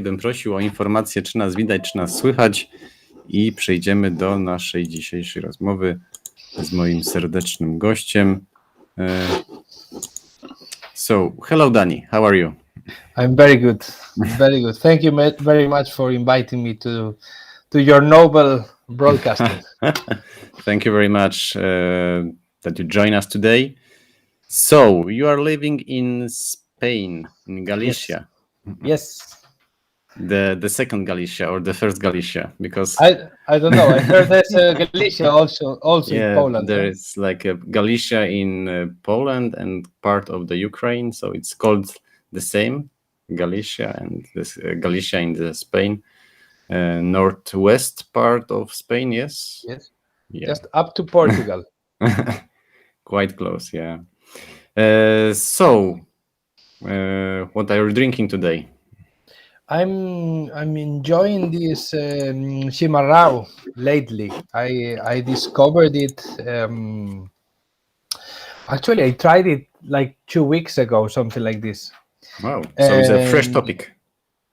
bym prosił o informację, czy nas widać, czy nas słychać i przejdziemy do naszej dzisiejszej rozmowy z moim serdecznym gościem. So, hello Dani, how are you? I'm very good, very good. Thank you very much for inviting me to your noble broadcasting. Thank you very much that you join us today. So, you are living in Spain, in Galicia. Yes. The second Galicia or the first Galicia, because I don't know. I heard there's a Galicia also yeah, in Poland. there is like a Galicia in Poland and part of the Ukraine, so it's called the same Galicia, and this Galicia in the Spain northwest part of Spain. Yes, Yeah. Just up to Portugal. Quite close, yeah. So what are you drinking today? I'm enjoying this chimarrão lately. I discovered it. Actually, I tried it like 2 weeks ago, something like this. Wow! So it's a fresh topic.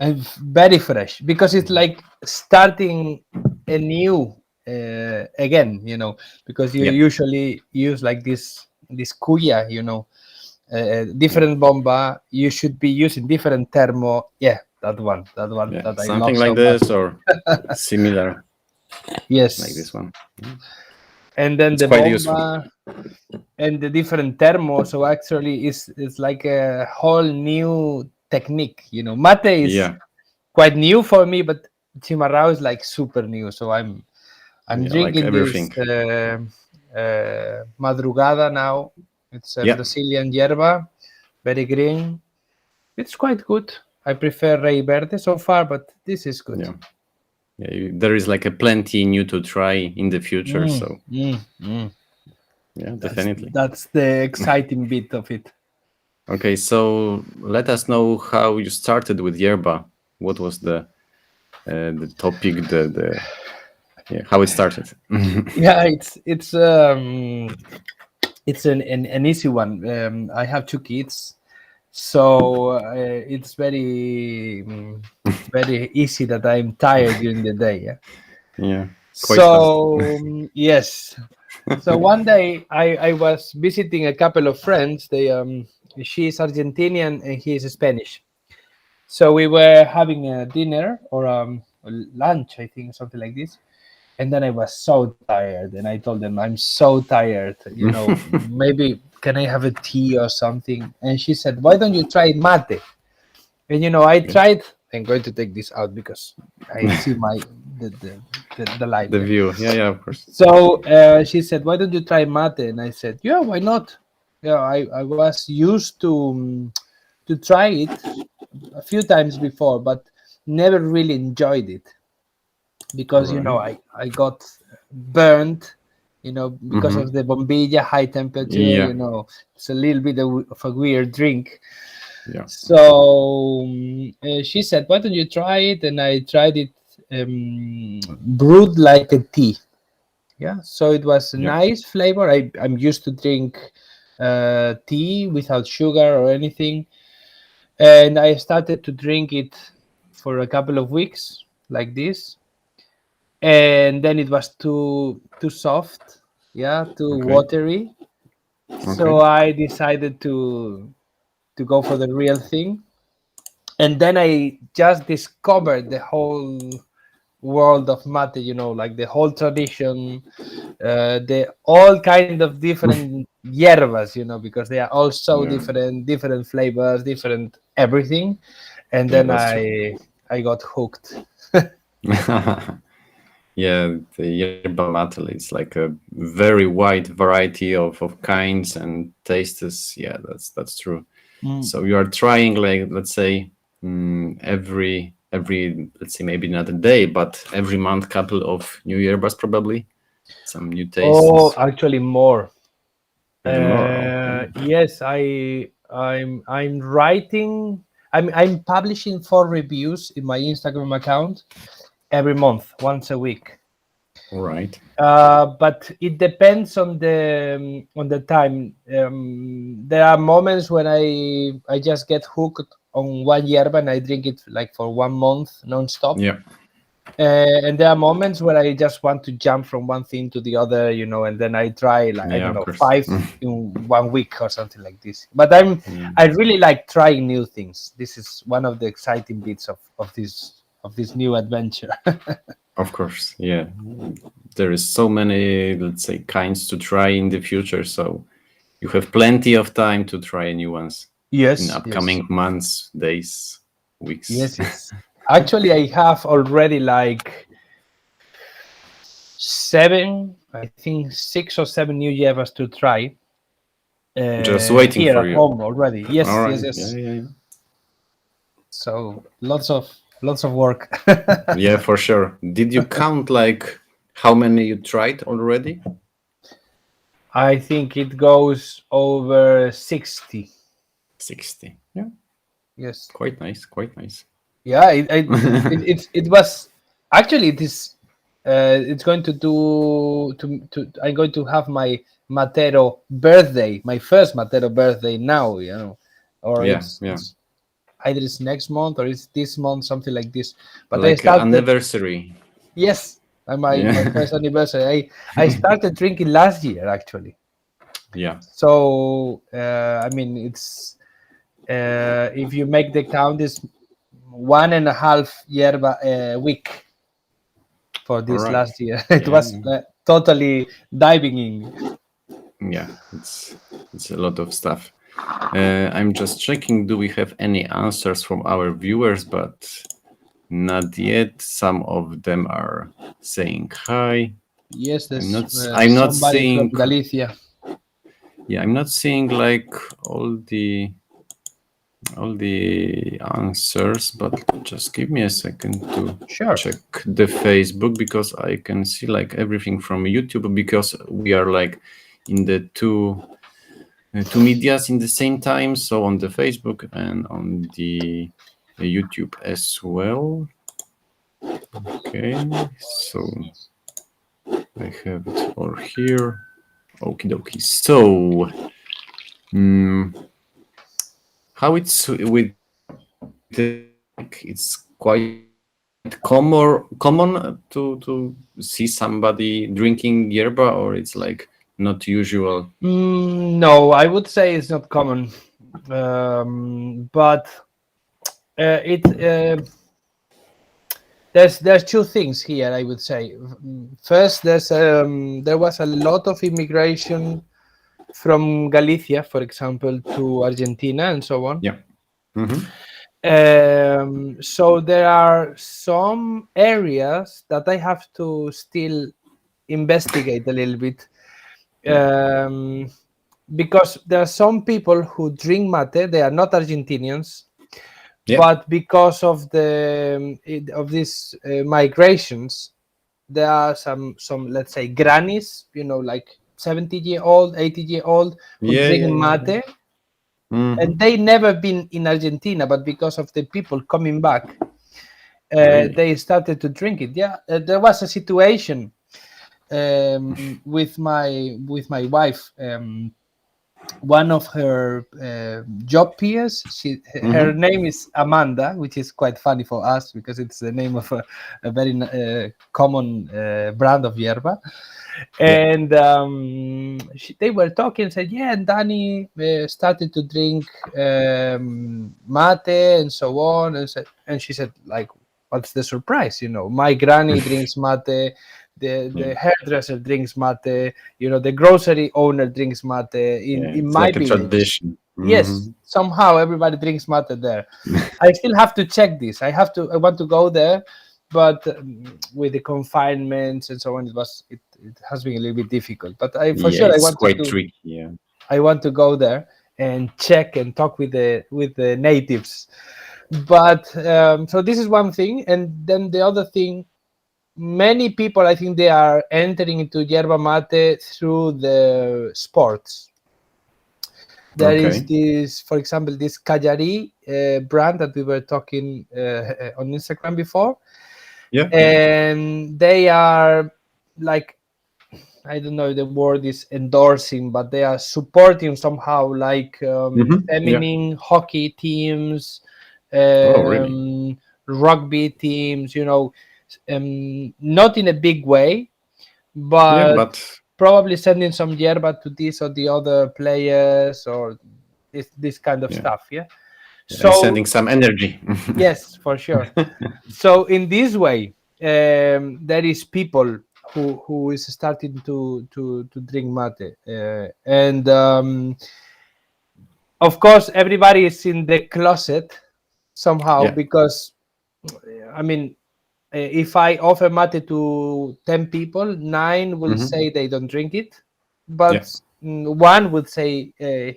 And very fresh, because it's like starting a new again, because you usually use like this cuya, different bomba. You should be using different thermo. Yeah, that one that I something love like so this much. or similar. Yes, like this one. And then it's the quite bomba useful. And the different thermo. So actually, it's like a whole new technique. Mate is quite new for me, but chimarrão is like super new. So I'm drinking like this madrugada now. It's a Brazilian yerba, very green. It's quite good. I prefer Rey Verde so far, but this is good. Yeah, there is like a plenty new to try in the future. Yeah, definitely. That's the exciting bit of it. Okay, so let us know how you started with Yerba. What was the topic? How it started? Yeah, it's an easy one. I have 2 kids, so it's very easy that I'm tired during the day. Yeah. So yes. So one day I was visiting a couple of friends. She's Argentinian and he is Spanish. So we were having a dinner or lunch, I think, something like this. And then I was so tired, and I told them, I'm so tired, maybe can I have a tea or something? And she said, why don't you try mate? And I tried. I'm going to take this out because I see the light. The view. Yeah, of course. So she said, why don't you try mate? And I said, yeah, why not? Yeah, I was used to try it a few times before, but never really enjoyed it. Because I got burned, because of the bombilla, high temperature. It's a little bit of a weird drink. Yeah. So she said, why don't you try it? And I tried it brewed like a tea. Yeah, so it was a nice flavor. I'm used to drink tea without sugar or anything, and I started to drink it for a couple of weeks like this. And then it was too soft, too watery. So I decided to go for the real thing. And then I just discovered the whole world of mate, like the whole tradition, the all kind of different yerbas, because they are all so different flavors, different everything. And then I got hooked. Yeah, the yerba mate is like a very wide variety of kinds and tastes. Yeah, that's true. So you are trying, like, let's say every let's say maybe not a day, but every month, couple of new yerbas, probably some new tastes. Oh, actually more. More. Yes, I'm writing. I'm publishing 4 reviews in my Instagram account every month, once a week. All right. But it depends on the time. There are moments when I just get hooked on one yerba and I drink it like for 1 month non-stop. Yeah. And there are moments where I just want to jump from one thing to the other, and then I try like I don't know 5 in 1 week or something like this. But I really like trying new things. This is one of the exciting bits of this new adventure. Of course, yeah. There is so many, let's say, kinds to try in the future, so you have plenty of time to try new ones. Yes, in upcoming months, days, weeks. Yes. Actually, I have already like 7, I think 6 or 7 new yerbas to try. Just waiting here for at you. home already. Yes, All right. yes. Yeah. So lots of work. Yeah, for sure. Did you count like how many you tried already? I think it goes over 60. 60. Yeah. Yes. Quite nice. Yeah, it was actually this. It's going to I'm going to have my Matero birthday, my first Matero birthday now. Or it's either it's next month or it's this month, something like this. But like I started anniversary. Yes, my first anniversary. I started drinking last year actually. Yeah. So I mean, it's if you make the count, it's 1.5 yerba a week for this last year. It was totally diving in. Yeah, it's a lot of stuff. I'm just checking, do we have any answers from our viewers, but not yet. Some of them are saying hi. Yes, there's I'm not somebody seeing from Galicia. Yeah, I'm not seeing like all the answers, but just give me a second to check the Facebook, because I can see like everything from YouTube, because we are like in the two medias in the same time, so on the Facebook and on the YouTube as well. Okay, so I have it all here. Okie dokie. So how it's with it's quite common to see somebody drinking yerba, or it's like not usual? No, I would say it's not common, but there's two things here. I would say first, there was a lot of immigration from Galicia, for example, to Argentina and so on. Yeah. So there are some areas that I have to still investigate a little bit, because there are some people who drink mate. They are not Argentinians, but because of these migrations, there are some let's say grannies, like 70-year-old, 80-year-old who drink mate. And they never been in Argentina, but because of the people coming back, they started to drink it. There was a situation with my wife. One of her job peers, her name is Amanda, which is quite funny for us because it's the name of a very common brand of yerba. And they were talking and said, and Dani started to drink mate and so on. And she said, like, what's the surprise? My granny drinks mate. The hairdresser drinks mate. The grocery owner drinks mate. In my like village, a tradition. Yes, somehow everybody drinks mate there. I still have to check this. I want to go there, but with the confinements and so on, it has been a little bit difficult. But I want to go there and check and talk with the natives. But so this is one thing, and then the other thing. Many people, I think, they are entering into yerba mate through the sports. There is this, for example, this Callari brand that we were talking on Instagram before. And they are like, I don't know if the word is endorsing, but they are supporting somehow like feminine hockey teams Really? Rugby teams, not in a big way, Yeah, but but probably sending some yerba to this or the other players, or this kind of yeah, stuff. Yeah. and So sending some energy. yes, for sure. So in this way, there is people who is starting to drink mate, and of course everybody is in the closet somehow, Yeah. because I mean, if I offer mate to 10 people, 9 will Mhm. say they don't drink it, Yeah. but one would say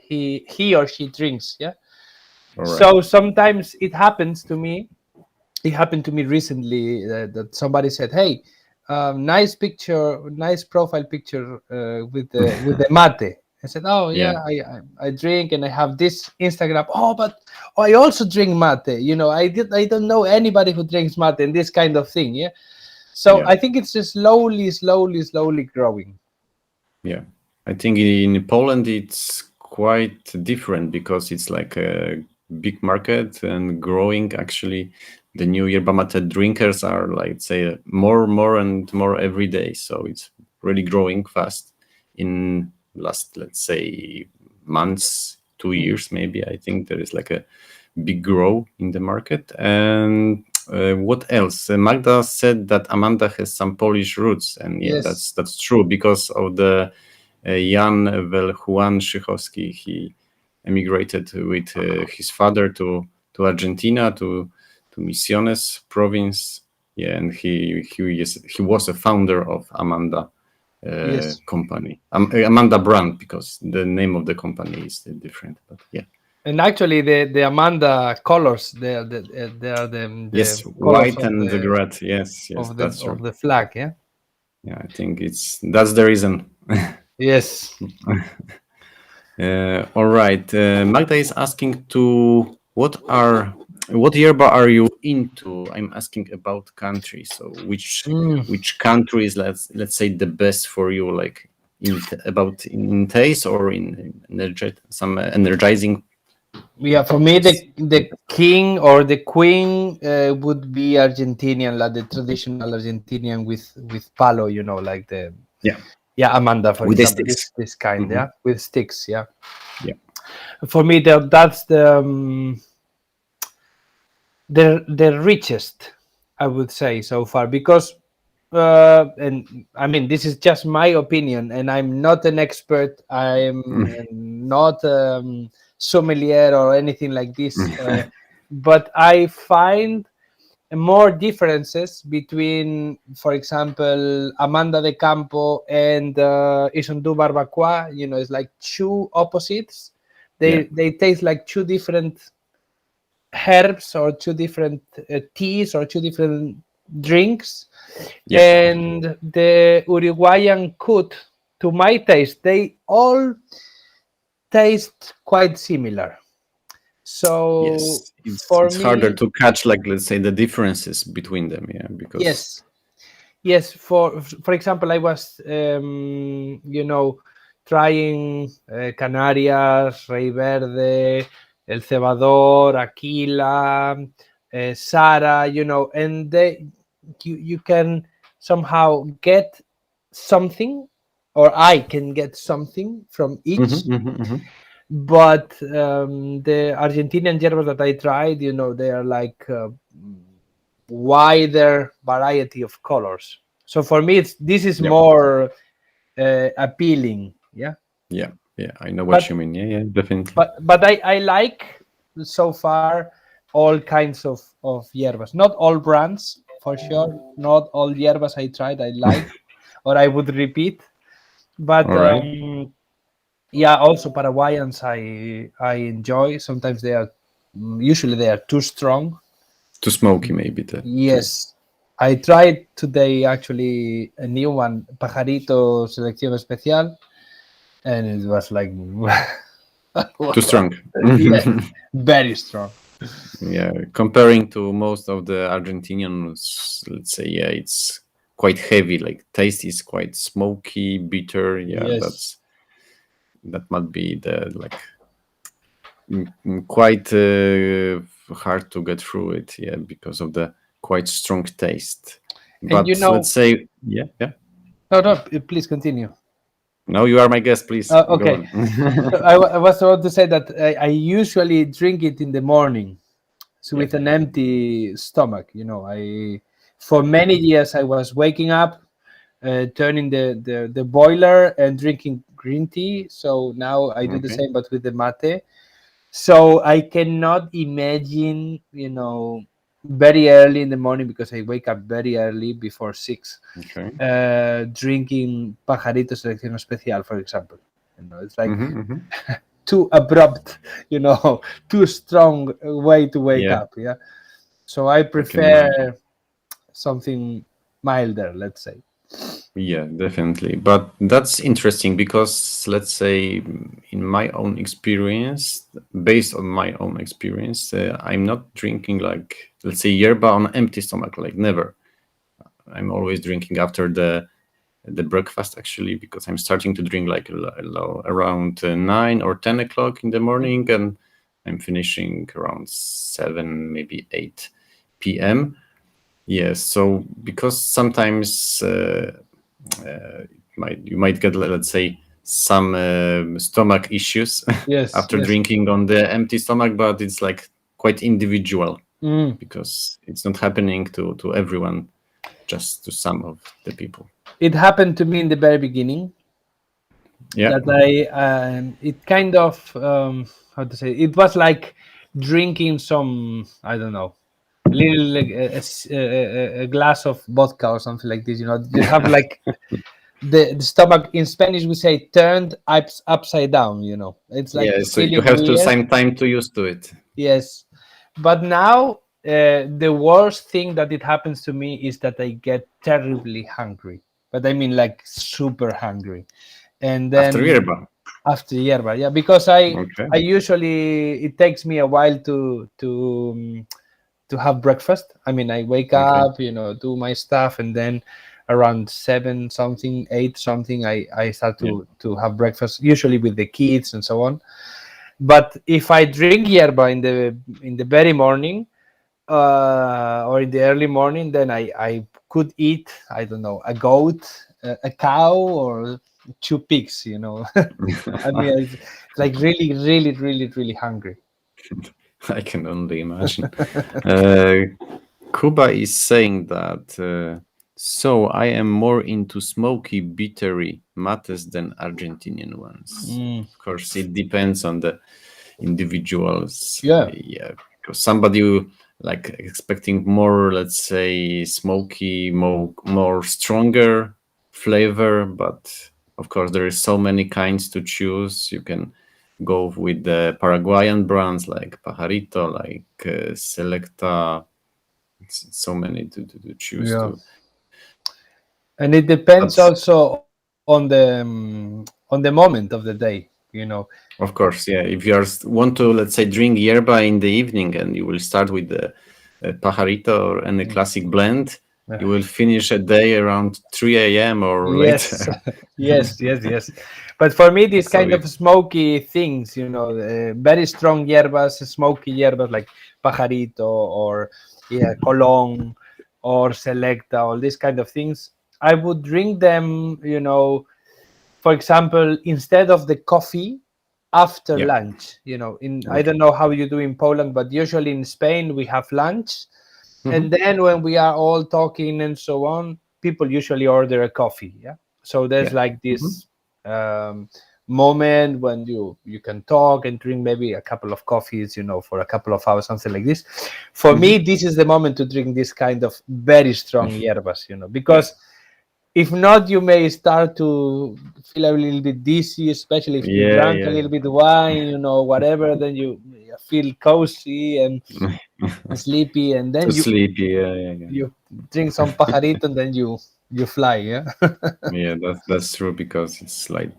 he or she drinks. Yeah. All right. So sometimes it happens to me. It happened to me recently that somebody said, "Hey, nice picture, nice profile picture with the mate." I said, "Oh Yeah. yeah, I drink and I have this Instagram. Oh, but I also drink mate. I don't know anybody who drinks mate and this kind of thing. Yeah." So Yeah. I think it's just slowly growing. Yeah. I think in Poland it's quite different because it's like a big market and growing. Actually, the new yerba mate drinkers are like say more and more every day. So it's really growing fast in last, let's say, months, 2 years maybe. I think there is like a big grow in the market. And what else? Magda said that Amanda has some Polish roots, and yeah, Yes. that's true because of the Jan Juan Szychowski. He emigrated with his father to Argentina to Misiones province. Yeah, and he was a founder of Amanda Yes. company, Amanda brand, because the name of the company is different. But yeah. And actually, the Amanda colors, they are the Yes, colors white and the red. Yes, that's true. of the flag. Yeah. Yeah, I think that's the reason. Yes. All right. Magda is asking to what yerba are you into? I'm asking about country. So Mm. which country is let's say the best for you, like in taste or in some energizing. Yeah, for me, the king or the queen would be Argentinian, like the traditional Argentinian with palo, like the Yeah, Amanda, for with the example, sticks. this kind, Mhm. yeah, with sticks, yeah. Yeah. For me, that's the richest, I would say, so far, because and I mean, this is just my opinion, and I'm not an expert. I'm not sommelier or anything like this, but I find more differences between, for example, Amanda de Campo and Isondu Barbacoa. It's like two opposites. Yeah. They taste like two different herbs or two different teas or two different drinks. Yeah. And the Uruguayan cut, to my taste, they all taste quite similar. So Yes, for it's harder me, to catch, like, let's say, the differences between them. Yeah, because yes. For example, I was trying Canarias, Rey Verde, El Cebador, Aquila, Sara, and you can somehow get something, or I can get something from each. But the Argentinian yerbas that I tried, they are like wider variety of colors. So for me, this is yeah, more appealing. Yeah. yeah, I know what But you mean. Yeah, definitely. but I like so far all kinds of yerbas. Not all brands, for sure. Not all yerbas I tried I like or I would repeat. But All right, yeah, also Paraguayans I enjoy. Sometimes usually they are too strong. too smoky, maybe too. Yes, I tried today actually a new one, Pajarito Selección Especial, and it was like, Too strong. yeah, very strong. Yeah, comparing to most of the Argentinians, let's say, yeah, it's quite heavy. Like taste is quite smoky, bitter. Yeah, Yes, that might be the like quite hard to get through it, because of the quite strong taste. And But let's say, yeah. No, please continue. No, you are my guest, please. Okay. I was about to say that I usually drink it in the morning, so with an empty stomach. For many years I was waking up, turning the boiler and drinking green tea. So now I do the same, but with the mate. So I cannot imagine, very early in the morning, because I wake up very early before 6. Drinking pajarito selección especial, for example. It's like too abrupt, too strong way to wake up. Yeah. So I prefer something milder, let's say. Yeah, definitely. But that's interesting because, let's say, in my own experience, based on my own experience, I'm not drinking like, let's say, yerba on empty stomach, like never. I'm always drinking after the breakfast, actually, because I'm starting to drink like around 9 or 10 o'clock in the morning, and I'm finishing around 7, maybe 8 p.m. Yes, so because sometimes you might get, let's say, some stomach issues after drinking on the empty stomach, but it's like quite individual because it's not happening to everyone, just to some of the people. It happened to me in the very beginning. That it kind of how to say, it was like drinking some, I don't know, little like a glass of vodka or something like this. You have like the stomach, in Spanish we say turned upside down. It's like so you have to some time to used to it. Yes, but now the worst thing that it happens to me is that I get terribly hungry. But I mean like super hungry, and then after yerba, because I usually, it takes me a while to have breakfast. I mean, I wake up, do my stuff, and then around 7 something, 8 something, I start to have breakfast, usually with the kids and so on. But if I drink yerba in the very morning or in the early morning, then I could eat, I don't know, a goat, a cow, or 2 pigs. I mean, it's like really, really, really, really hungry. I can only imagine. Kuba is saying that, so I am more into smoky, bittery mates than Argentinian ones. Of course, it depends on the individuals. Yeah, because somebody like expecting more, let's say, smoky, more stronger flavor, but of course there is so many kinds to choose. You can go with the Paraguayan brands like Pajarito, like Selecta. It's so many to choose. Yeah. And it depends also on the moment of the day. Of course, yeah. If you want to, let's say, drink yerba in the evening, and you will start with the Pajarito or any classic blend, you will finish a day around 3 a.m. or later. Yes. But for me, these kind of smoky things, very strong yerbas, smoky yerbas like Pajarito or Colón or Selecta, all these kind of things, I would drink them, for example, instead of the coffee, after lunch. I don't know how you do in Poland, but usually in Spain we have lunch. And then when we are all talking and so on, people usually order a coffee. So there's like this moment when you can talk and drink maybe a couple of coffees, for a couple of hours, something like this. For me, this is the moment to drink this kind of very strong yerbas, because if not, you may start to feel a little bit dizzy, especially if you drank a little bit of wine, whatever. Then you feel cozy and sleepy, and then you drink some pajarito, and then you fly. Yeah, that's true, because it's like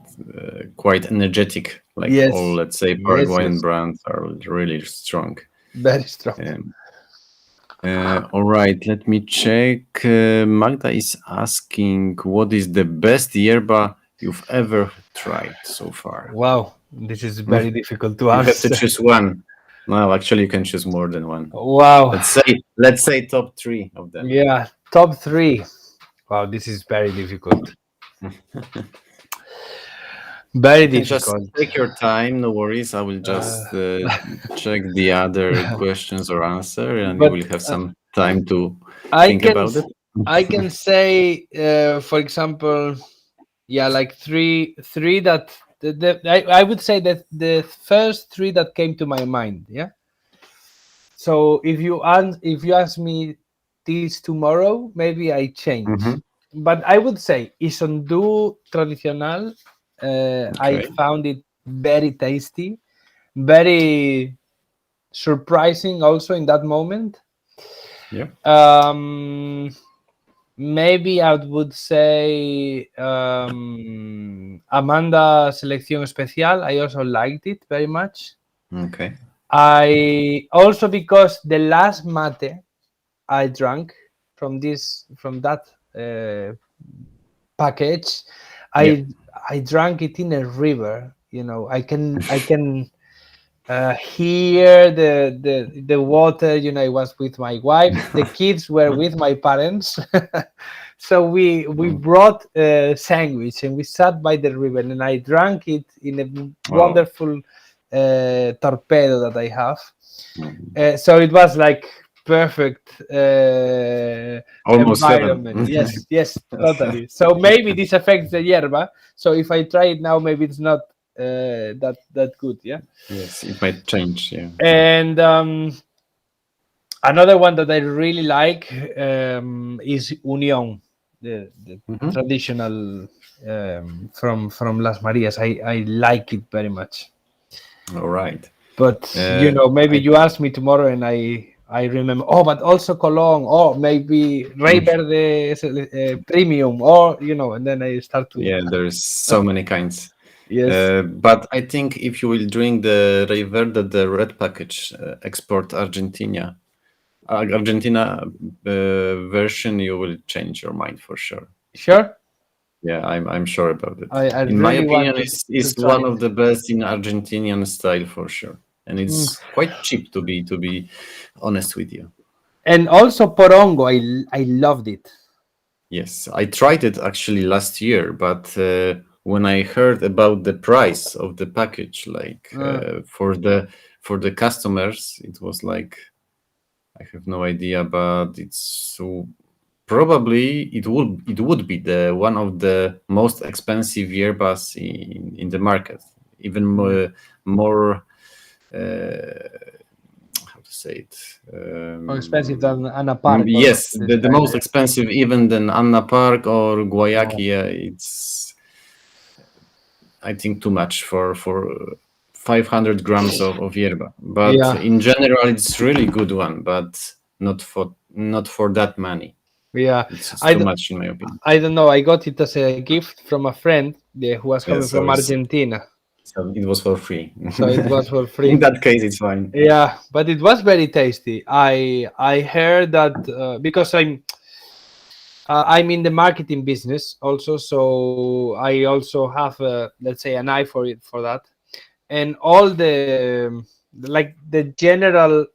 quite energetic. Like all, let's say, Paraguayan brands are really strong. Very strong. All right, let me check. Magda is asking, what is the best yerba you've ever tried so far? Wow, this is very difficult to answer. You have to choose one. No, actually, you can choose more than one. Wow. Let's say top 3 of them. Yeah, top 3. Wow, this is very difficult. Very You can just difficult. take your time, no worries. I will just check the other questions or answer, and you But will have some time to I think can about it. I can say, for example, yeah, like three that I would say that the first 3 that came to my mind. Yeah. So if you ask me this tomorrow, maybe I change. Mhm. But I would say isondu tradicional. I Okay. found it very tasty, very surprising also in that moment. Yeah. Maybe I would say Amanda Selección Especial. I also liked it very much. Okay. I also, because the last mate I drank from that package, Yeah. I drank it in a river. I can hear the water. I was with my wife. The kids were with my parents. So we brought a sandwich and we sat by the river, and I drank it in a wonderful torpedo that I have. So it was like perfect Almost environment. heaven. Yes, totally. So maybe this affects the yerba. So if I try it now, maybe it's not that good. Yeah. Yes, it might change. Yeah. And another one that I really like is Union, the traditional from Las Marias. I like it very much. All right. But maybe you ask me tomorrow and I remember. Oh, but also Colón. Oh, maybe Rey Verde Premium. Or and then I start to. Yeah, there's so many kinds. Yes. But I think if you will drink the Rey Verde, the red package, export Argentina version, you will change your mind for sure. Sure. Yeah, I'm sure about it. I In my really opinion, want it's to try one it. of the best in Argentinian style for sure, and it's quite cheap to be honest with you. And also Porongo, I loved it. Yes, I tried it actually last year, but when I heard about the price of the package, like for the customers, it was like I have no idea, but it's so probably it would be the one of the most expensive yerbas in the market, even more how to say it, More expensive than Anna Park. yes, This the kind, most expensive even than Anna Park or Guayaki. It's I think too much for 500 grams of yerba, but in general it's really good one, but not for that money. Yeah, It's too much in my opinion. I don't know. I got it as a gift from a friend who was coming from Argentina. So it was for free. So it was for free. In that case, it's fine. Yeah, but it was very tasty. I heard that because I'm in the marketing business also, so I also have let's say an eye for that, and all the like the general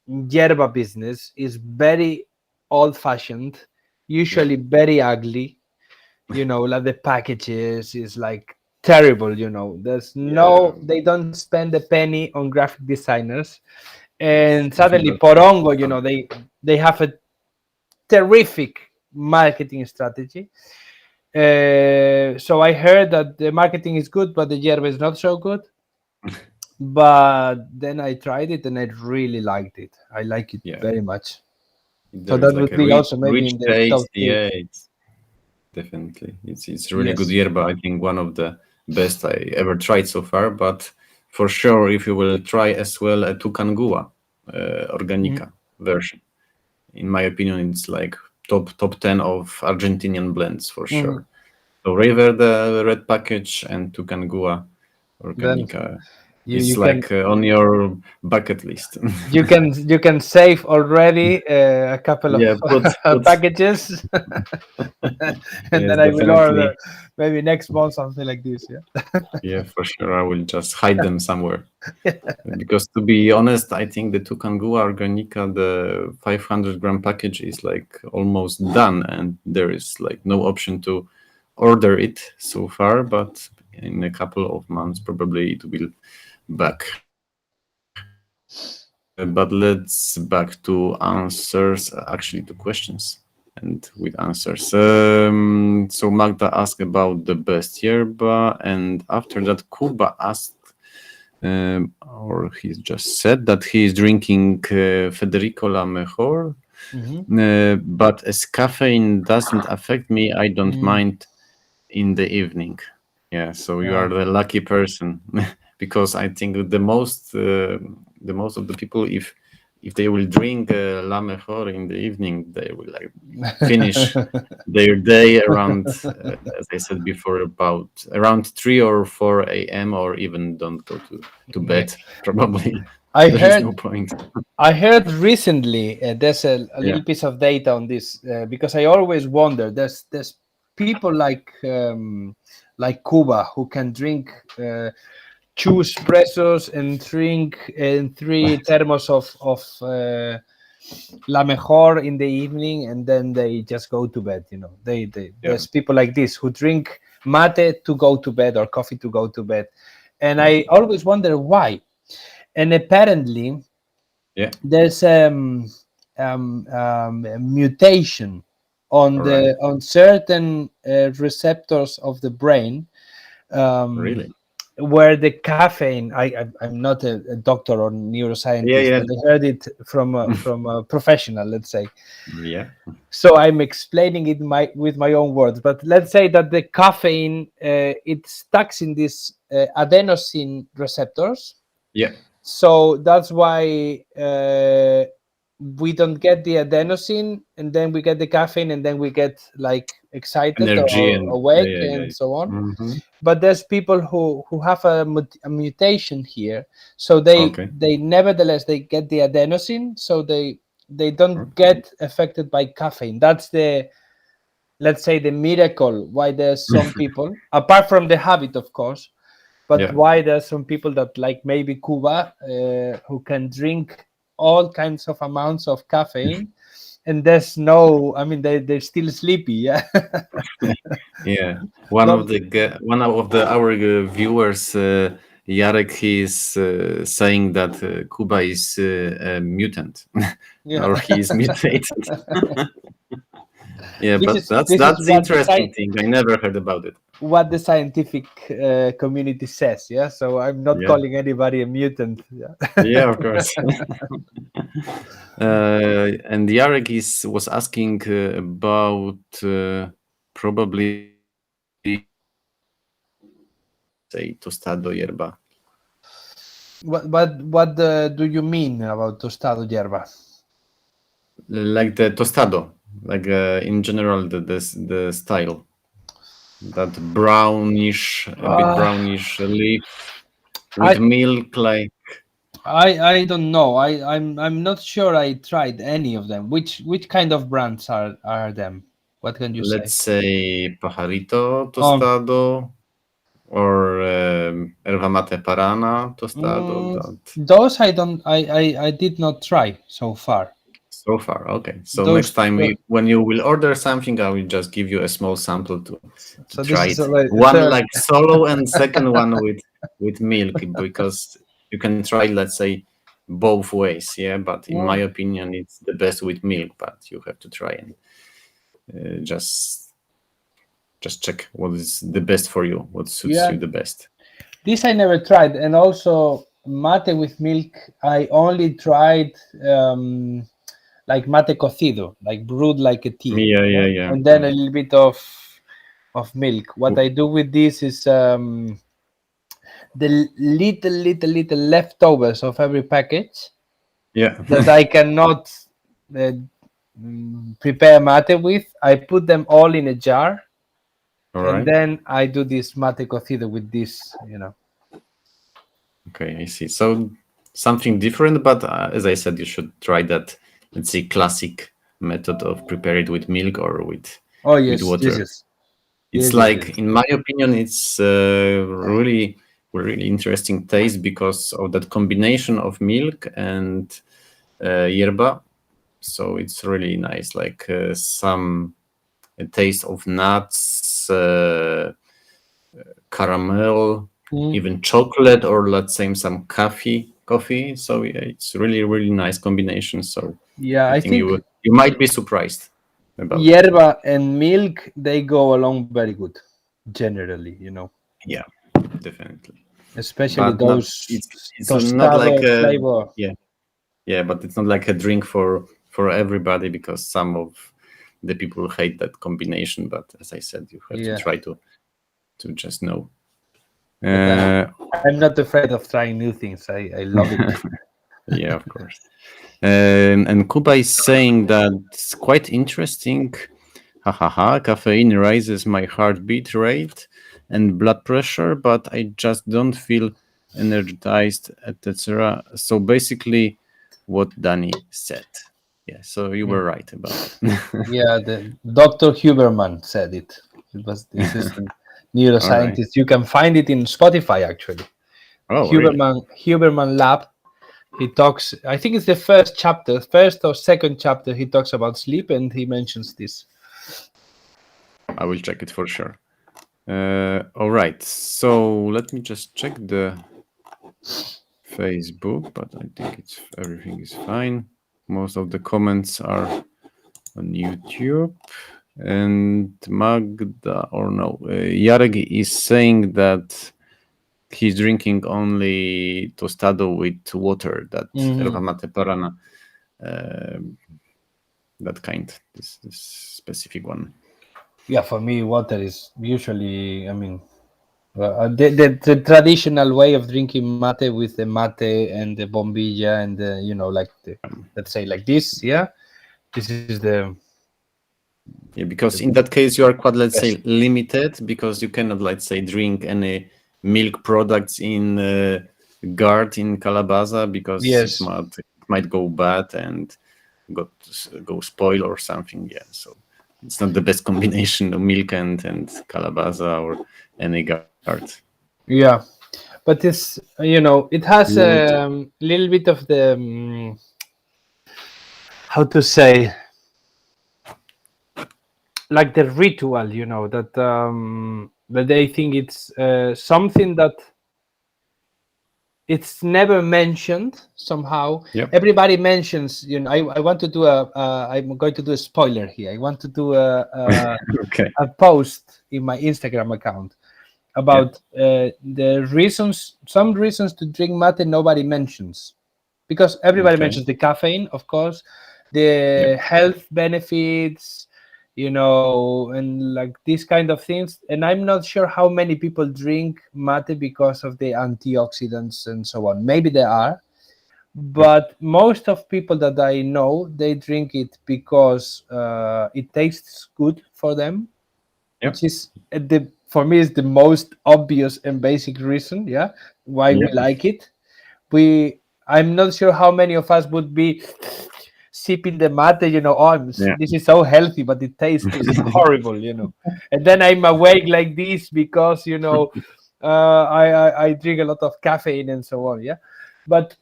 yerba business is very old-fashioned, usually very ugly. Like the packages is like terrible. There's they don't spend a penny on graphic designers, and suddenly Porongo, they have a terrific marketing strategy. So I heard that the marketing is good, but the yerba is not so good. But then I tried it and I really liked it. I like it very much. So that would be also maybe in the top 3. Yeah, it's definitely it's really good yerba. I think one of the best I ever tried so far. But for sure, if you will try as well a Tucangua Organica version, in my opinion, it's like top 10 of Argentinian blends for sure. So Rey Verde, the red package, and Tucangua Organica. It's like on your bucket list. you can save already a couple of packages, and then I will order maybe next month something like this. Yeah, for sure. I will just hide them somewhere. Because to be honest, I think the Tucangua Organica, the 500-gram package is like almost done, and there is like no option to order it so far. But in a couple of months, probably it will back. But let's back to answers, actually to questions and with answers. So Magda asked about the best yerba, and after that Kuba asked, or he just said that he is drinking Federico La Mejor, but as caffeine doesn't affect me, I don't mind in the evening. Yeah, so you are the lucky person. Because I think the most of the people, if they will drink La Mejor in the evening, they will like finish their day around, as I said before, about around 3 or 4 a.m. or even don't go to bed. Probably there's no point. I heard recently there's a little piece of data on this because I always wonder. There's people like Cuba who can drink 2 espressos and drink 3 thermos of La Mejor in the evening, and then they just go to bed. There's people like this who drink mate to go to bed or coffee to go to bed, and I always wonder why. And apparently, there's a mutation on certain receptors of the brain. Really? Where the caffeine, I'm not a doctor or neuroscientist, but I heard it from a professional, let's say. Yeah. So I'm explaining it with my own words. But let's say that the caffeine it stuck in these adenosine receptors. Yeah. So that's why we don't get the adenosine, and then we get the caffeine, and then we get like excited energy or awake and so on. But there's people who have a mutation here, so they nevertheless they get the adenosine, so they don't get affected by caffeine. That's the, let's say, the miracle why there's some people, apart from the habit, of course, but why there's some people that, like maybe Cuba, who can drink all kinds of amounts of caffeine, and there's no, I mean, they're still sleepy. Yeah. One of our viewers, Jarek, he's saying that Cuba is a mutant, or he is mutated. But that's interesting thing. I never heard about it. What the scientific community says, so I'm not calling anybody a mutant. Of course. And Jarek was asking about probably say tostado yerba. What do you mean about tostado yerba? Like the tostado, like in general the style, that brownish, a bit brownish leaf with milk, like. I don't know. I'm not sure I tried any of them. Which kind of brands are them? What can you say? Let's say Pajarito Tostado or Yerba Mate Parana Tostado. Those I did not try so far. So far, okay. So next time when you will order something, I will just give you a small sample to try it. One like solo and second one with milk, because you can try, let's say, both ways, but in my opinion it's the best with milk, but you have to try and just check what is the best for you, what suits you the best. This I never tried. And also mate with milk, I only tried like mate cocido, like brewed like a tea. And then a little bit of milk. What I do with this is the little leftovers of every package that I cannot prepare mate with, I put them all in a jar, and then I do this mate cocido with this, Okay, I see. So something different, but as I said, you should try that, let's say, classic method of prepare it with milk or with water. It's like, in my opinion, it's really interesting taste because of that combination of milk and yerba. So it's really nice, like some taste of nuts, caramel, even chocolate, or let's say some coffee. So yeah, it's really nice combination. So Yeah, I think you might be surprised about yerba and milk, they go along very good, generally, Yeah, definitely. especially But those it's not like tostado a flavor. yeah, but it's not like a drink for everybody, because some of the people hate that combination. But as I said, you have to try to just know. I'm not afraid of trying new things. I love it. Yeah, of course. And Kuba is saying that it's quite interesting. Caffeine raises my heartbeat rate and blood pressure, but I just don't feel energized, etc. So basically, what Danny said. Yeah, so you were right about it. Yeah, the Dr. Huberman said it. This is a neuroscientist. You can find it in Spotify, actually. Oh, really? Huberman Lab. He talks. I think it's the first or second chapter. He talks about sleep, and he mentions this. I will check it for sure. All right. So let me just check the Facebook, but I think everything is fine. Most of the comments are on YouTube. And Magda, or no, Jarek is saying that he's drinking only tostado with water, that yerba mate parana, that kind, this specific one. Yeah, for me, water is usually, the traditional way of drinking mate with the mate and the bombilla and the, let's say like this. Yeah, this is the. Yeah, because in that case you are quite, let's say, limited, because you cannot, let's say, drink any milk products in guard in Calabaza, because it might go bad and go spoil or something. Yeah, so it's not the best combination of milk and Calabaza or any guard. Yeah, but it's it has a little bit of the how to say, like the ritual, that they think it's something that it's never mentioned somehow. Everybody mentions, I want to do I'm going to do a spoiler here. I want to do a post in my Instagram account about some reasons to drink mate nobody mentions, because everybody mentions the caffeine, of course, the health benefits, and like these kind of things. And I'm not sure how many people drink mate because of the antioxidants and so on. Maybe there are, but most of people that I know, they drink it because it tastes good for them, which is for me is the most obvious and basic reason, why we like it. I'm not sure how many of us would be sipping the mate, this is so healthy, but it tastes horrible, and then I'm awake like this because I drink a lot of caffeine and so on. But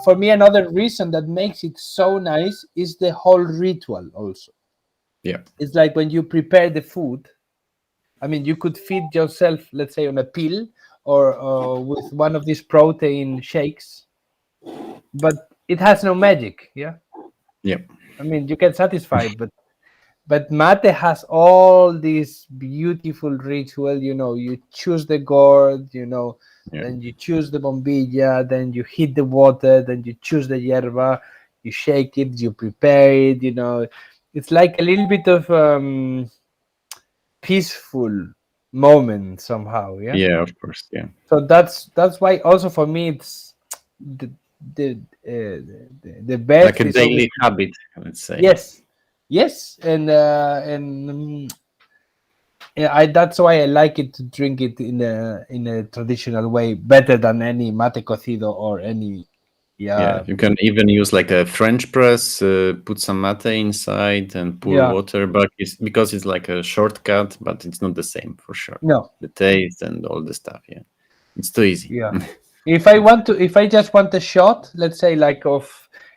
for me, another reason that makes it so nice is the whole ritual also. It's like when you prepare the food, you could feed yourself, let's say, on a pill or with one of these protein shakes, but it has no magic. You get satisfied, but mate has all this beautiful ritual. You choose the gourd, then you choose the bombilla, then you heat the water, then you choose the yerba, you shake it, you prepare it. It's like a little bit of peaceful moment somehow. Of course. So that's why also for me it's the best, like a daily habit, let's say. Yes, and Yeah, that's why I like it to drink it in a traditional way, better than any mate cocido or any. Yeah, you can even use like a French press, put some mate inside and pour water, but because it's like a shortcut, but it's not the same for sure. No, the taste and all the stuff. Yeah, it's too easy. Yeah. If I just want a shot, let's say like of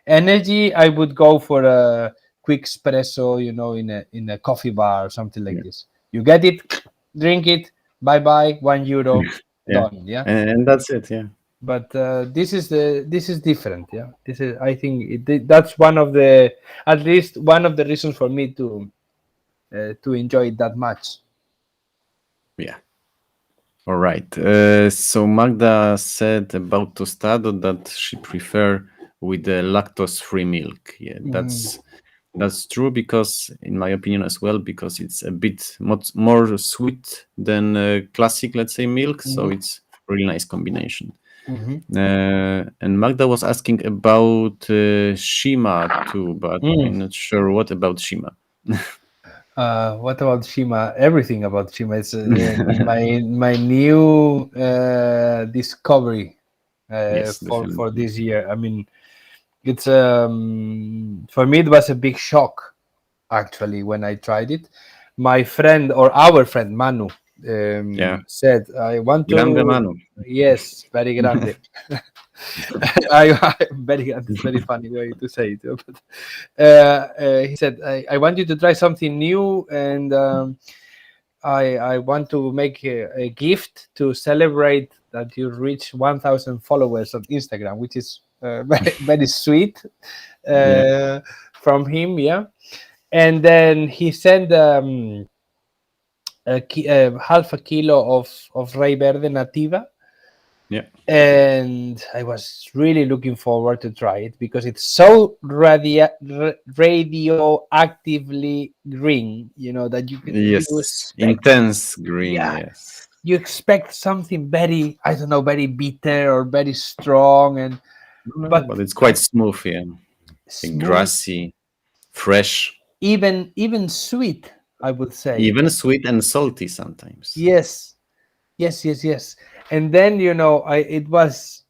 energy, I would go for a quick espresso, in a coffee bar or something like this. You get it, drink it, bye bye, €1, done. Yeah, and that's it. Yeah. But this is different. Yeah, this is, I think that's one of the, at least one of the reasons for me to enjoy it that much. Yeah. All right. So Magda said about tostado that she prefer with the lactose-free milk. Yeah, that's true, because in my opinion as well, because it's a bit more sweet than classic, let's say, milk. So it's a really nice combination. And Magda was asking about Shima too, but I'm not sure what about Shima. What about Shima? Everything about Shima is my new discovery for this year. I mean, it's for me it was a big shock actually when I tried it. My friend, or our friend Manu, said, "I want to." Grande Manu. Yes, very grande. Very grande. It's very funny way to say it. But he said, I want you to try something new, and I want to make a gift to celebrate that you reach 1,000 followers on Instagram, which is very, very sweet from him. Yeah. And then he sent half a kilo of Rey Verde Nativa. Yeah. And I was really looking forward to try it because it's so radioactively green, that you can intense green. Yes. You expect something very, I don't know, very bitter or very strong, but it's quite smooth, smooth, grassy, fresh, even sweet, I would say. Even sweet and salty sometimes. Yes. And then it was,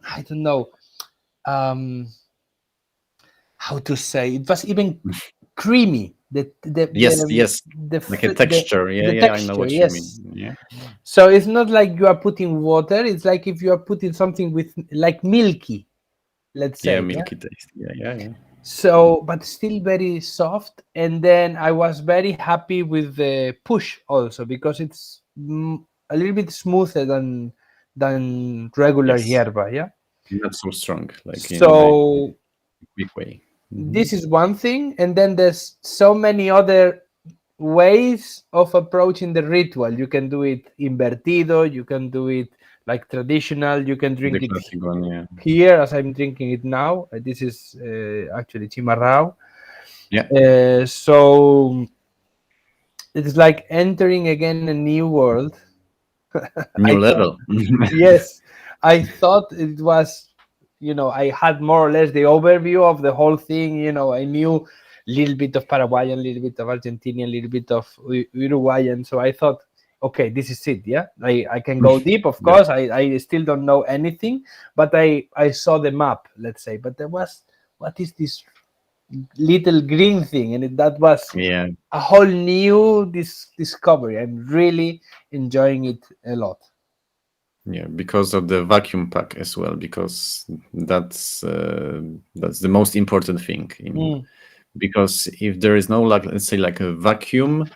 I don't know how to say, it was even creamy. Yes, like a texture. Texture, I know what you mean. Yeah. So it's not like you are putting water. It's like if you are putting something with like milky, let's say. Yeah, milky taste. Yeah. So, but still very soft. And then I was very happy with the push also, because it's a little bit smoother than regular yerba. Yeah, not so strong, like so in a quick way. This is one thing, and then there's so many other ways of approaching the ritual. You can do it invertido, you can do it like traditional, you can drink it here as I'm drinking it now. This is actually chimarrão. Yeah. So it's like entering again a new world. New level. Yes, I thought it was, I had more or less the overview of the whole thing. I knew a little bit of Paraguayan, a little bit of Argentinian, a little bit of Uruguayan. So I thought, okay, this is it. Yeah, I can go deep. Of course, I still don't know anything, but I saw the map, let's say. But there was, what is this little green thing? And that was a whole new discovery. I'm really enjoying it a lot. Yeah, because of the vacuum pack as well, because that's the most important thing. Because if there is no, let's say, like a vacuum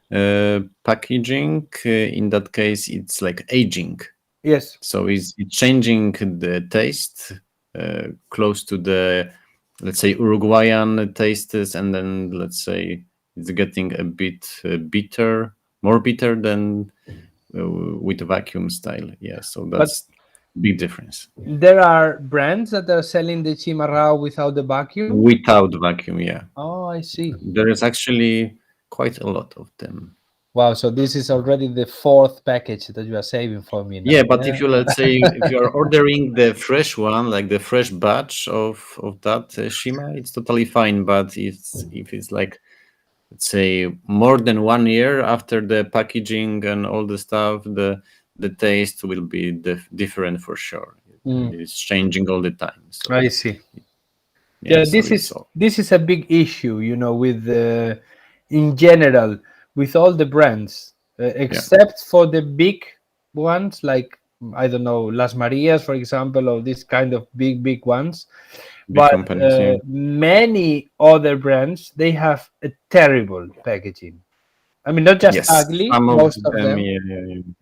packaging, in that case, it's like aging. Yes. So it's changing the taste close to the, let's say, Uruguayan tastes, and then let's say it's getting a bit bitter, more bitter than with vacuum style. So that's big difference. There are brands that are selling the chimarrão without the vacuum. Without vacuum, Oh, I see. There is actually quite a lot of them. Wow, so this is already the fourth package that you are saving for me now. Yeah, but if you, let's say, if you are ordering the fresh one, like the fresh batch of that Shima, it's totally fine. But if it's like let's say more than 1 year after the packaging and all the stuff, the taste will be different for sure. It's changing all the time. So, I see. yeah, so this is a big issue, with in general with all the brands, except for the big ones like, I don't know, Las Marias, for example, or this kind of big ones. But companies, many other brands, they have a terrible packaging. I mean, not just ugly, most of them.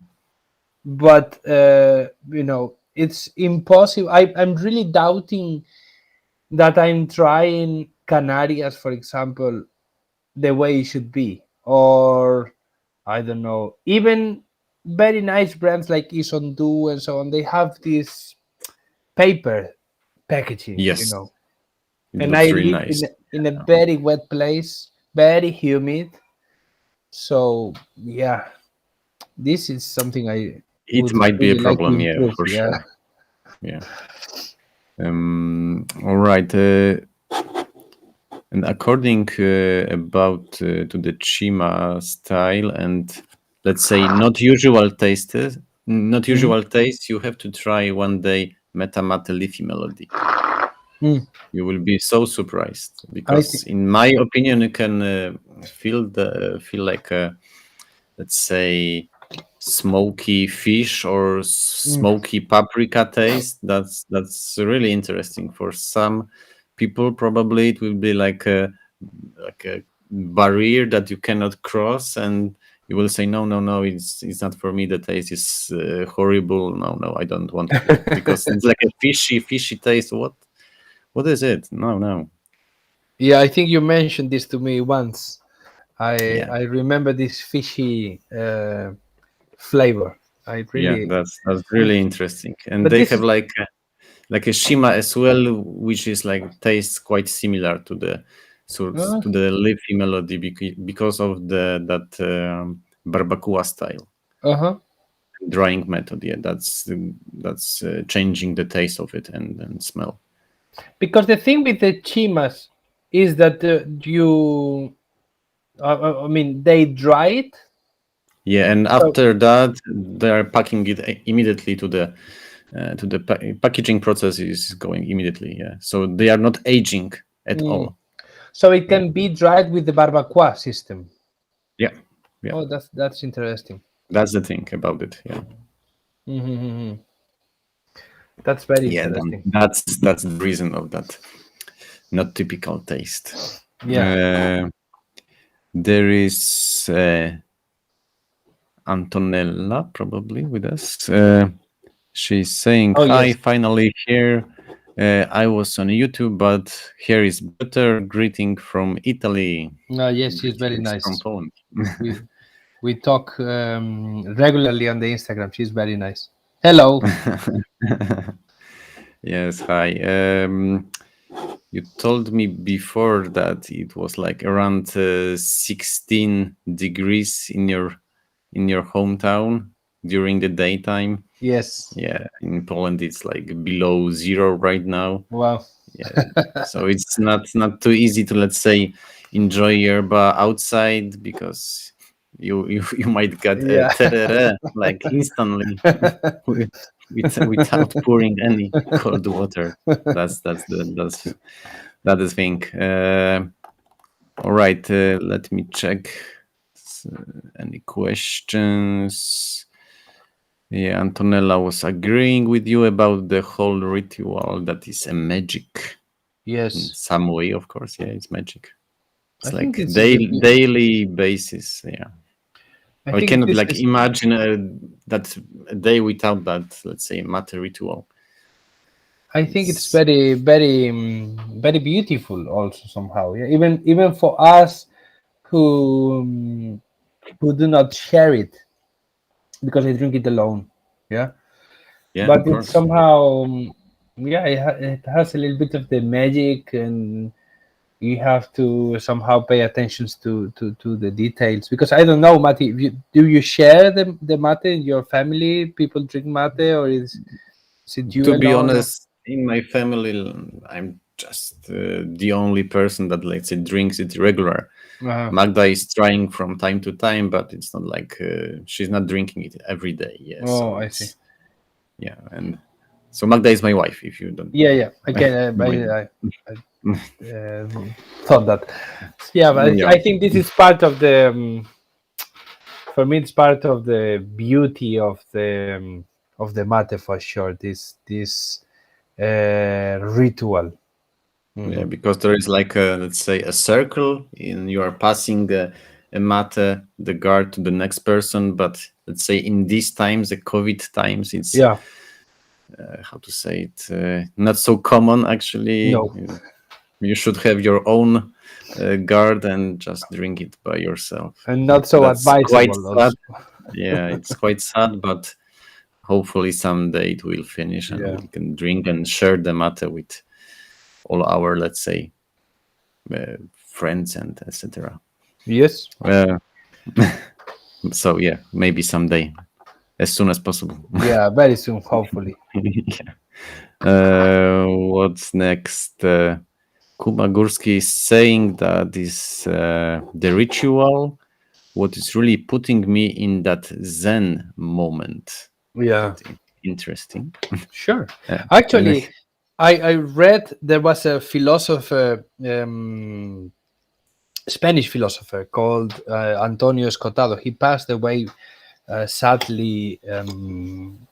But it's impossible. I'm really doubting that I'm trying Canarias, for example, the way it should be, or I don't know, even very nice brands like Isondu and so on. They have this paper packaging, and I live nice. in a very wet place, very humid. So yeah, this is something it might be a problem, like for sure. Yeah. All right. And according about to the Chima style and let's say not usual tastes, you have to try one day Meta Mate Leafy Melody. You will be so surprised because, in my opinion, you can feel like a, let's say, smoky fish or smoky paprika taste. That's really interesting. For some people, probably it will be like a barrier that you cannot cross, and you will say, no, it's not for me. The taste is horrible. No, I don't want to, because it's like a fishy taste. What is it? No. Yeah, I think you mentioned this to me once. I remember this fishy flavor. That's really interesting. And they have like a Shima as well, which is like tastes quite similar to the to the leafy melody because of that barbacoa style drying method. Yeah, that's changing the taste of it and smell. Because the thing with the chimas is that they dry it. Yeah, and after that they are packing it immediately to the packaging process is going immediately. Yeah, so they are not aging at all. So it can be dried with the barbacoa system. Yeah. Oh, that's interesting. That's the thing about it. Yeah. That's very interesting. That's the reason of that not typical taste. Yeah. There is Antonella probably with us. She's saying, hi, yes. Finally here. I was on YouTube, but here is better. Greeting from Italy. Yes, she's very nice. From Poland. we talk regularly on the Instagram. She's very nice. Hello. Yes, hi. You told me before that it was like around 16 degrees in your hometown during the daytime. Yes. Yeah, in Poland it's like below 0 right now. Wow. Yeah. So it's not too easy to, let's say, enjoy Yerba outside, because you might get tereré like instantly without pouring any cold water. That's the thing. All right, let me check. Any questions? Yeah, Antonella was agreeing with you about the whole ritual. That is a magic. Yes. In some way, of course. Yeah, it's magic. It's like daily basis. Yeah. I cannot imagine that a day without that, let's say, mate ritual. I think it's very, very, very beautiful also somehow. Yeah? Even for us who do not share it, because I drink it alone. Yeah. But it's somehow, it has a little bit of the magic, and you have to somehow pay attention to the details, because I don't know, Mate, do you share the mate in your family? People drink mate, or is it you to alone? Be honest, in my family, I'm just the only person that, let's say, drinks it regular. Magda is trying from time to time, but it's not like she's not drinking it every day. Yeah. Oh, I see. Yeah, and so Magda is my wife. If you don't. Yeah. Again, I thought that. Yeah, but I think this is part of the. For me, it's part of the beauty of the mate for sure. This ritual. Yeah, because there is like let's say a circle, and you are passing a mate, the guard, to the next person. But let's say in these times, the COVID times, it's how to say it, not so common actually. No. You should have your own guard and just drink it by yourself. And not so advisable. Quite sad. Yeah, it's quite sad, but hopefully someday it will finish and we can drink and share the mate with all our, let's say, friends and etc. Yes. So yeah, maybe someday, as soon as possible. Yeah, very soon, hopefully. What's next? Kuba Górski is saying that is the ritual, what is really putting me in that Zen moment. Yeah. Interesting. Sure. Actually, I read there was a philosopher, Spanish philosopher called Antonio Escotado. He passed away sadly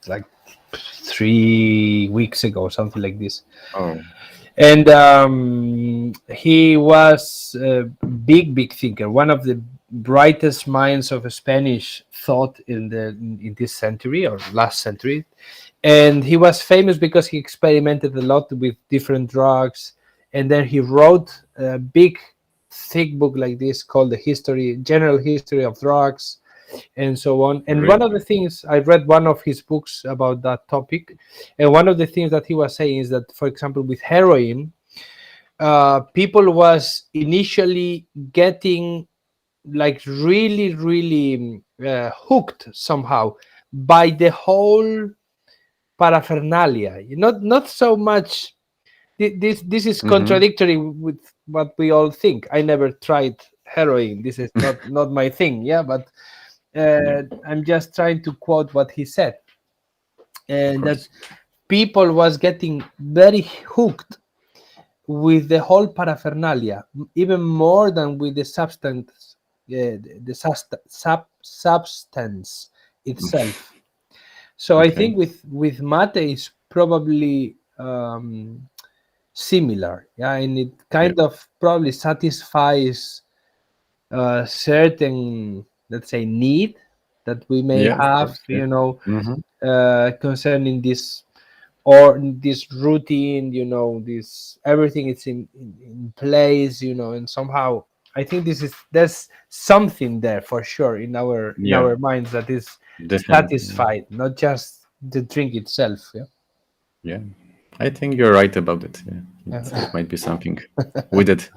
like 3 weeks ago, something like this. Oh. And he was a big thinker, one of the brightest minds of Spanish thought in this century or last century. And he was famous because he experimented a lot with different drugs. And then he wrote a big, thick book like this called the General History of Drugs, and so on. And one of the things, I read one of his books about that topic, and one of the things that he was saying is that, for example, with heroin, people was initially getting like really hooked somehow by the whole paraphernalia. Not so much. This is contradictory with what we all think. I never tried heroin. This is not my thing. Yeah, but I'm just trying to quote what he said, and that people was getting very hooked with the whole paraphernalia, even more than with the substance, substance itself. So I think with mate is probably similar, and it kind of probably satisfies certain, let's say, need that we may have, concerning this or this routine, this everything is in place, and somehow I think there's something there for sure in our minds that is satisfied, not just the drink itself. Yeah, I think you're right about it. It might be something with it.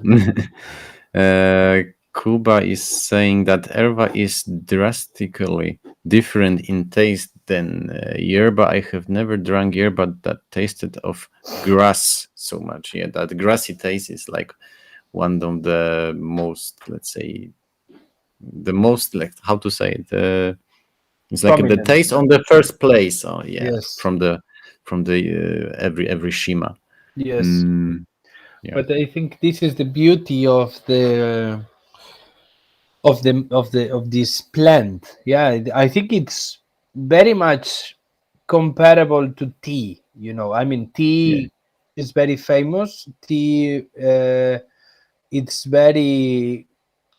Kuba is saying that Yerba is drastically different in taste than Yerba. I have never drunk Yerba that tasted of grass so much. Yeah, that grassy taste is like one of the most, let's say, like, how to say it? It's like the taste on the first place. Oh yeah, from the every Shima. Yes. But I think this is the beauty of this plant. Yeah, I think it's very much comparable to tea. I mean, tea is very famous. Tea,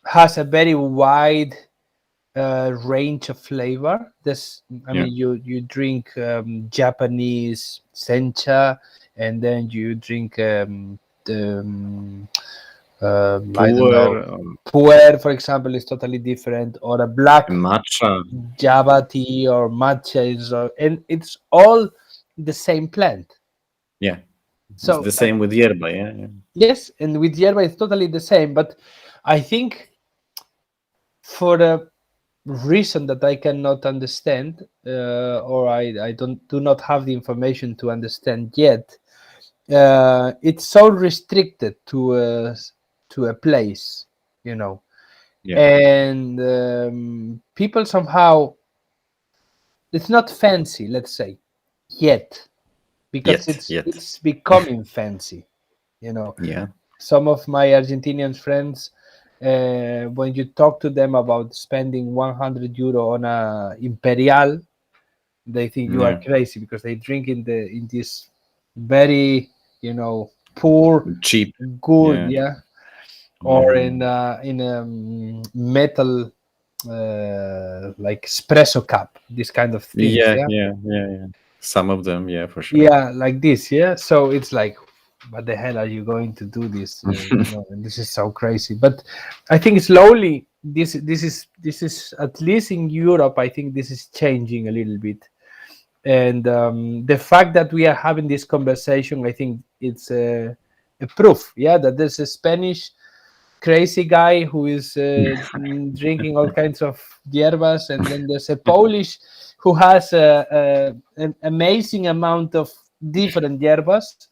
has a very wide range of flavor. Mean, you drink Japanese sencha, and then you drink puer, for example, is totally different, or a black matcha Java tea or matcha and it's all the same plant. Yeah, so it's the same with Yerba. Yeah. Yes, and with Yerba it's totally the same. But I think for a reason that I cannot understand, or I do not have the information to understand yet, it's so restricted to a place, and people somehow, it's not fancy, let's say, yet, because Yet. it's becoming fancy. Yeah. Some of my Argentinian friends, when you talk to them about spending 100 euro on a Imperial, they think you are crazy, because they drink in this very, poor, Cheap. good, or Mm. in a metal, like espresso cup, this kind of things. Yeah. Some of them, yeah, for sure. Yeah, like this. So it's like, what the hell are you going to do this? And this is so crazy. But I think slowly this is, at least in Europe, I think this is changing a little bit. And the fact that we are having this conversation, I think it's a proof, that there's a Spanish crazy guy who is drinking all kinds of yerbas, and then there's a Polish who has an amazing amount of different yerbas,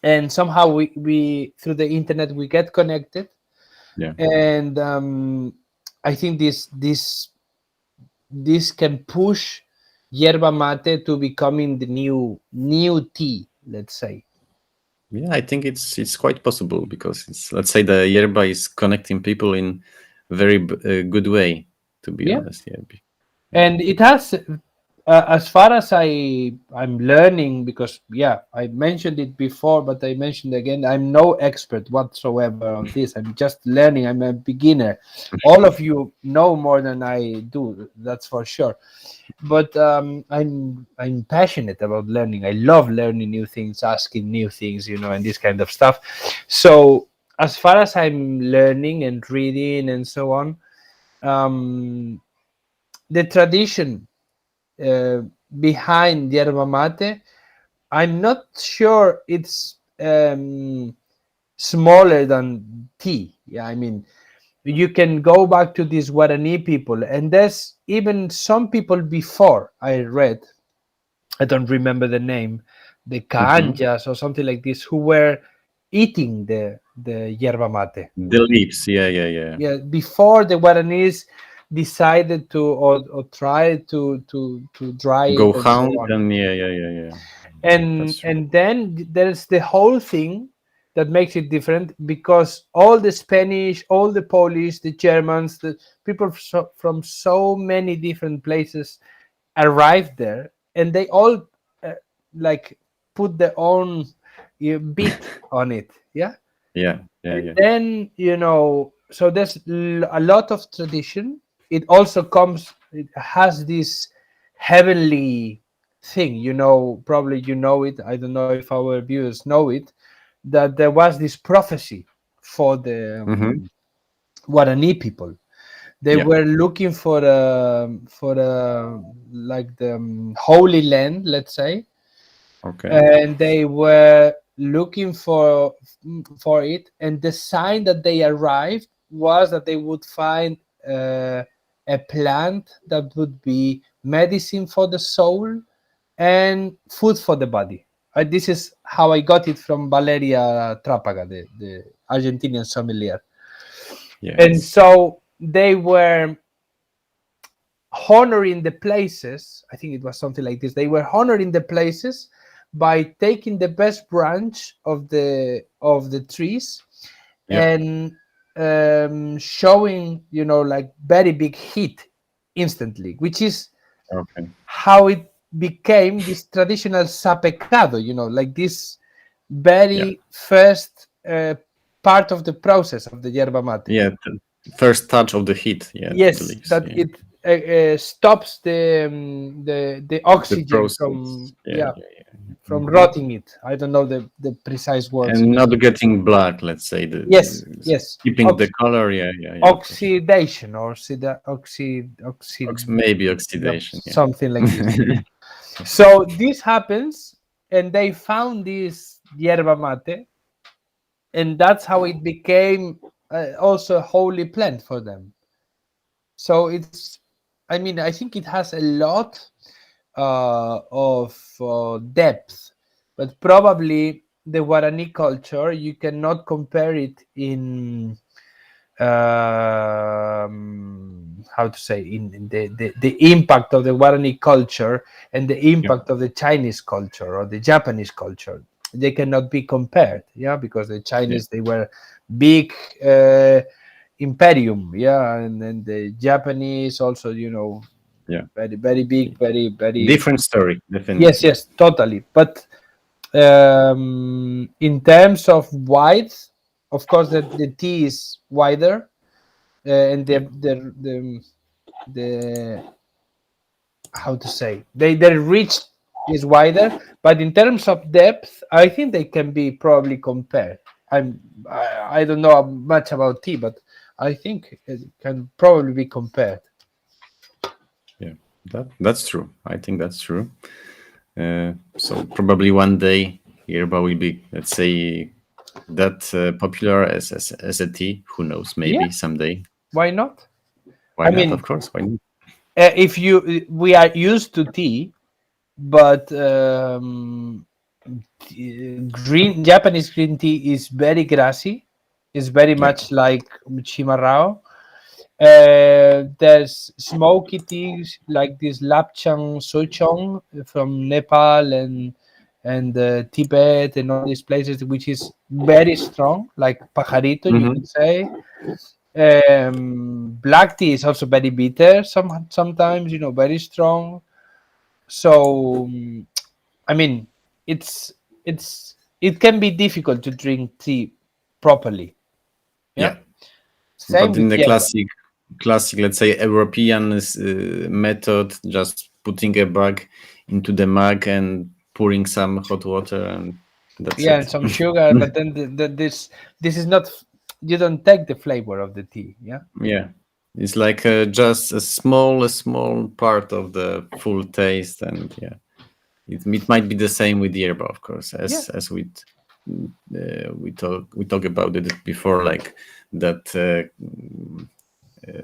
and somehow we through the internet we get connected. Yeah. And I think this can push yerba mate to becoming the new tea, let's say. Yeah, I think it's quite possible, because it's, let's say, the yerba is connecting people in very good way, to be honest. Yeah. And it has, as far as I'm learning, because I mentioned it before, but I mentioned again, I'm no expert whatsoever on this. I'm just learning. I'm a beginner. All of you know more than I do, that's for sure. But I'm passionate about learning. I love learning new things, asking new things, and this kind of stuff. So as far as I'm learning and reading and so on, the tradition behind yerba mate, I'm not sure it's smaller than tea. I mean, you can go back to these Guarani people, and there's even some people before, I read, I don't remember the name, the Kaanjas or something like this, who were eating the yerba mate. The leaves, yeah. Before the Guaranis decided to or try to dry Go it and so hunt, on. and yeah. And then there's the whole thing that makes it different, because all the Spanish, all the Polish, the Germans, the people from so many different places arrived there, and they all like put their own bit on it. Yeah. And then, so there's a lot of tradition. It also it has this heavenly thing, probably it. I don't know if our viewers know it, that there was this prophecy for the Guarani people. They were looking for like the holy land, let's say. Okay. And they were looking for it, and the sign that they arrived was that they would find a plant that would be medicine for the soul and food for the body. This is how I got it from Valeria Trápaga, the Argentinian sommelier. And so they were honoring the places. I think it was something like this. They were honoring the places by taking the best branch of the trees and showing, like very big heat instantly, which is how it became this traditional sapecado, like this very first part of the process of the yerba mate. Yeah, the first touch of the heat. Yeah. Yes, that it stops the oxygen from rotting it. I don't know the precise words. And not getting black, let's say. Yes. Keeping the color. Yeah. Oxidation or maybe oxidation. Something like this. So this happens, and they found this yerba mate, and that's how it became also a holy plant for them. So I think it has a lot of depth but probably the Guarani culture, you cannot compare it in how to say, in the impact of the Guarani culture and the impact of the Chinese culture or the Japanese culture. They cannot be compared, because the Chinese, they were big imperium, and then the Japanese also, very, very big, very, very different story, definitely. Yes, totally. But in terms of width, of course, the tea is wider, and the how to say, the reach is wider. But in terms of depth, I think they can be probably compared. I don't know much about tea, but I think it can probably be compared. Yeah, that's true. I think that's true. So probably one day Yerba will be, let's say, that popular as a tea. Who knows? Maybe someday. Why not? Why not? Of course. Why not? We are used to tea, but Japanese green tea is very grassy. It's very much like chimarrao. There's smoky teas like this lapchang sochong from Nepal and Tibet and all these places, which is very strong, like pajarito, you could say. Black tea is also very bitter sometimes, very strong. So I mean, it can be difficult to drink tea properly. Same but in with the Yerba. classic, let's say, European method, just putting a bag into the mug and pouring some hot water, and that's it. And some sugar, but then this is not, you don't take the flavor of the tea. It's like just a small part of the full taste, and it might be the same with Yerba, of course, as we talk about it before, like that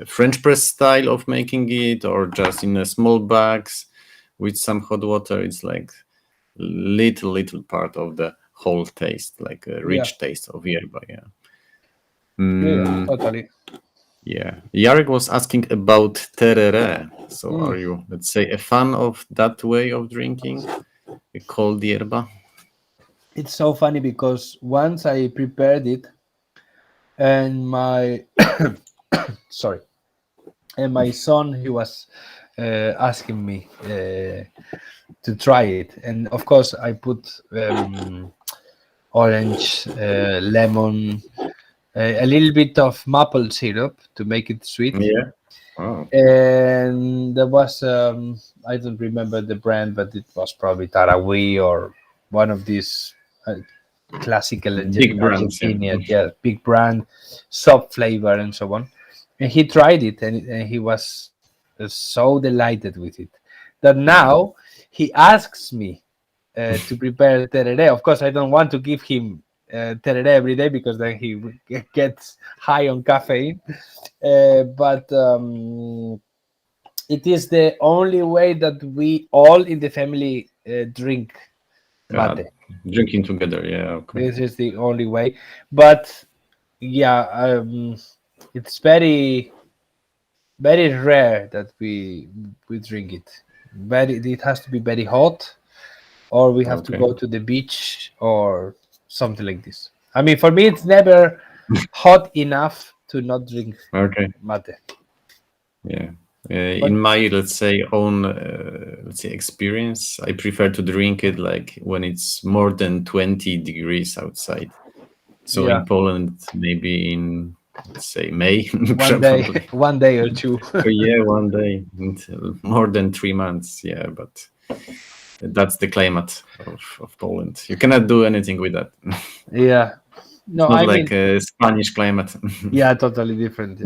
French press style of making it, or just in a small bags with some hot water. It's like little part of the whole taste, like a rich taste of Yerba. Totally. Jarek was asking about tereré. So are you, let's say, a fan of that way of drinking, a cold Yerba? It's so funny because once I prepared it, and my sorry, and my son, he was asking me to try it, and of course I put orange, lemon, a little bit of maple syrup to make it sweet. And there was I don't remember the brand, but it was probably Tarawi or one of these classical big brands, big brand, soft flavor and so on. And he tried it, and he was so delighted with it that now he asks me to prepare tereré. Of course, I don't want to give him tereré every day because then he gets high on caffeine. But it is the only way that we all in the family drink mate. Drinking together, okay. This is the only way. But it's very, very rare that we drink it. It has to be very hot, or we have to go to the beach or something like this. I mean, for me, it's never hot enough to not drink mate. In my, let's say, own experience, I prefer to drink it like when it's more than 20 degrees outside. So in Poland, maybe in, let's say, May. one day or two. One day, until more than 3 months. But that's the climate of Poland. You cannot do anything with that. No, it's not like a Spanish climate. Totally different.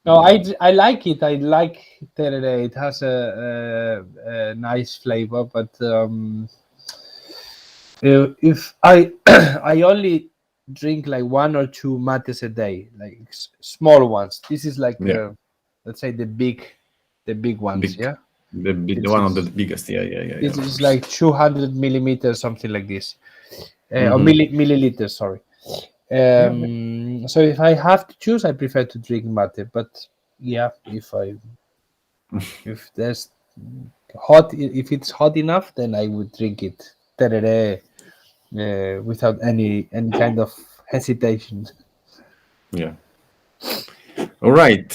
No, I like it. I like tereré. It has a nice flavor, but if I I only drink like 1 or 2 mates a day, like small ones. This is like let's say the big ones. one of the biggest. Yeah. It's like 200 millimeters, something like this, or milliliters. Sorry. So if I have to choose, I prefer to drink mate. But yeah, if there's if it's hot enough, then I would drink it tereré, without any kind of hesitation. Yeah. All right.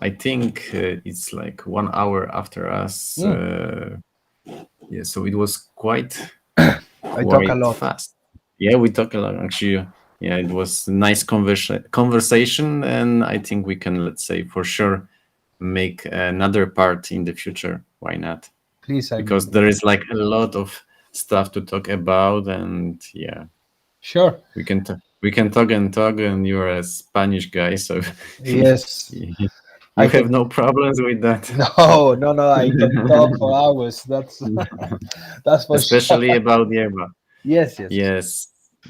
I think it's like 1 hour after us. Yeah. So it was quite I talk a lot. fast. Yeah, we talk a lot actually. Yeah, it was a nice conversation, and I think we can, let's say, for sure make another part in the future. Why not? Please, because there is like a lot of stuff to talk about, and yeah, sure, we can talk and talk, and you're a Spanish guy, so yes, you have no problems with that. No, I can talk for hours. That's for especially sure. about Yerba. Yes.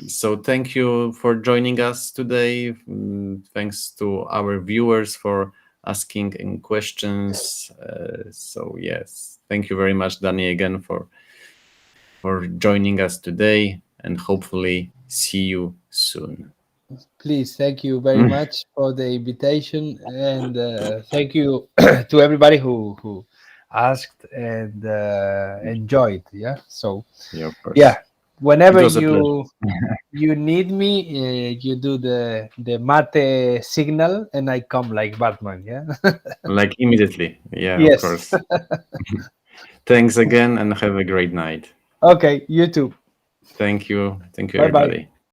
So thank you for joining us today. Thanks to our viewers for asking questions. So yes, thank you very much, Danny, again for joining us today, and hopefully see you soon. Please, thank you very much for the invitation, and thank you to everybody who asked and enjoyed. Yeah. So Yeah, of course. Yeah, whenever It was a you need me, you do the mate signal, and I come like Batman. Yeah. like immediately. Yeah, Yes. of course. Thanks again, and have a great night. Okay, you too. Thank you. Bye-bye. Everybody.